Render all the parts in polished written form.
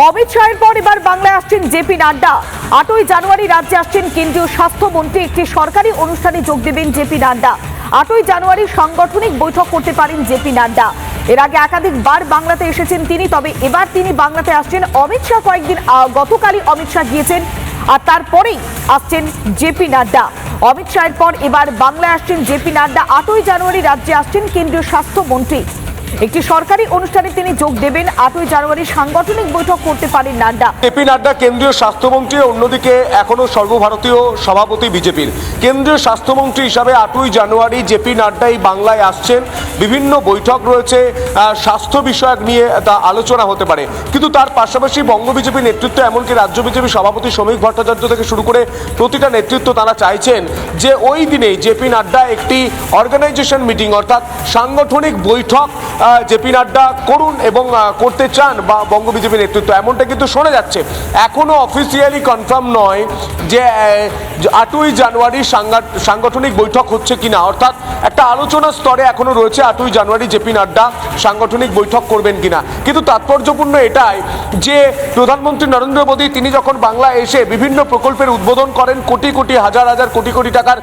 অমিত শাহের পর এবার বাংলায় আসছেন জেপি নাড্ডা। 8ই জানুয়ারি রাজ্যে আসছেন কেন্দ্রীয় স্বাস্থ্যমন্ত্রী। একটি সরকারি অনুষ্ঠানে যোগ দেবেন জেপি নাড্ডা। 8ই জানুয়ারি সাংগঠনিক বৈঠক করতে পারেন জেপি নাড্ডা। এর আগে একাধিকবার বাংলাতে এসেছেন তিনি, তবে এবার তিনি বাংলাতে আসছেন। অমিত শাহ কয়েকদিন গতকালই অমিত শাহ গিয়েছেন, আর তারপরেই আসছেন জেপি নাড্ডা। অমিত শাহের পর এবার বাংলায় আসছেন জেপি নাড্ডা। 8ই জানুয়ারি রাজ্যে আসছেন কেন্দ্রীয় স্বাস্থ্যমন্ত্রী। একটি সরকারি অনুষ্ঠানে তিনি যোগ দেবেন। 8ই জানুয়ারি সাংগঠনিক বৈঠক করতে পারেন নাড্ডা। জেপি নাড্ডা কেন্দ্রীয় স্বাস্থ্যমন্ত্রী, অন্যদিকে এখনো সর্বভারতীয় সভাপতি বিজেপির। কেন্দ্রীয় স্বাস্থ্যমন্ত্রী হিসাবে 8ই জানুয়ারি জেপি নাড্ডা এই বাংলায় আসছেন। বিভিন্ন বৈঠক রয়েছে, স্বাস্থ্য বিষয়ক নিয়ে তা আলোচনা হতে পারে। কিন্তু তার পাশাপাশি বঙ্গ বিজেপি নেতৃত্ব, এমনকি রাজ্য বিজেপি সভাপতি শ্রমিক ভট্টাচার্য থেকে শুরু করে প্রতিটা নেতৃত্ব, তারা চাইছেন যে ওই দিনেই জেপি নাড্ডা একটি অর্গানাইজেশন মিটিং অর্থাৎ সাংগঠনিক বৈঠক জেপি নাড্ডা করুন এবং করতে চান বা বঙ্গ বিজেপি নেতৃত্ব, এমনটা কিন্তু শোনা যাচ্ছে। এখনো অফিসিয়ালি কনফার্ম নয় যে 8ই জানুয়ারি সাংগঠনিক বৈঠক হচ্ছে কিনা, অর্থাৎ একটা আলোচনা স্তরে এখনো রয়েছে 8ই জানুয়ারি জেপি নাড্ডা সাংগঠনিক বৈঠক করবেন কিনা। কিন্তু তাৎপর্যপূর্ণ এটাই যে প্রধানমন্ত্রী নরেন্দ্র মোদী তিনি যখন বাংলায় এসে বিভিন্ন প্রকল্পের উদ্বোধন করেন, কোটি কোটি হাজার হাজার কোটি কোটি টাকার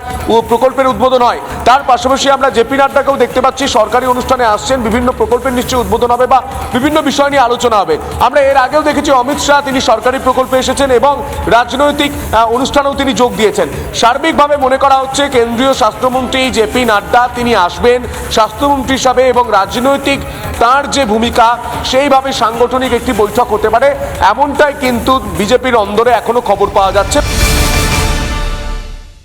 প্রকল্পের উদ্বোধন হয়, তার পাশাপাশি আমরা জেপি নাড্ডাকেও দেখতে পাচ্ছি সরকারি অনুষ্ঠানে আসছেন। বিভিন্ন প্রকল্পের নিশ্চয়ই উদ্বোধন হবে বা বিভিন্ন বিষয় নিয়ে আলোচনা হবে। আমরা এর আগেও দেখেছি অমিত শাহ তিনি সরকারি প্রকল্পে এসেছেন এবং রাজনৈতিক অনুষ্ঠানেও তিনি যোগ দিয়েছেন। সার্বিকভাবে মনে করা হচ্ছে কেন্দ্রীয় স্বাস্থ্যমন্ত্রী জেপি নাড্ডা তিনি আসবেন স্বাস্থ্যমন্ত্রী হিসাবে, এবং রাজনৈতিক তার যে ভূমিকা সেইভাবে সাংগঠনিক একটি বৈঠক হতে পারে, এমনটাই কিন্তু বিজেপির অন্দরে এখনো খবর পাওয়া যাচ্ছে।